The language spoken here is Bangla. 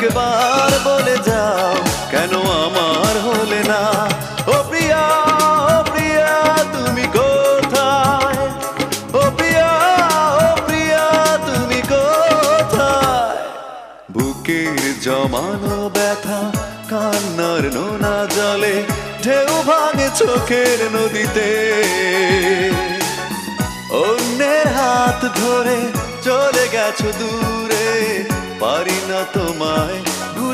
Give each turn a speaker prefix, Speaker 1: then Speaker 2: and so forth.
Speaker 1: একবার বলে যাও কেন আমার হলে না। ও প্রিয়া, ও প্রিয়া তুমি কোথায়? ও প্রিয়া, ও প্রিয়া তুমি কোথায়? বুকের জমানো ব্যথা কান্নার নোনা জলে ঢেউ ভাঙে চোখের নদীতে। অন্যের হাত ধরে চলে গেছো দূরে, পারি না তোমায়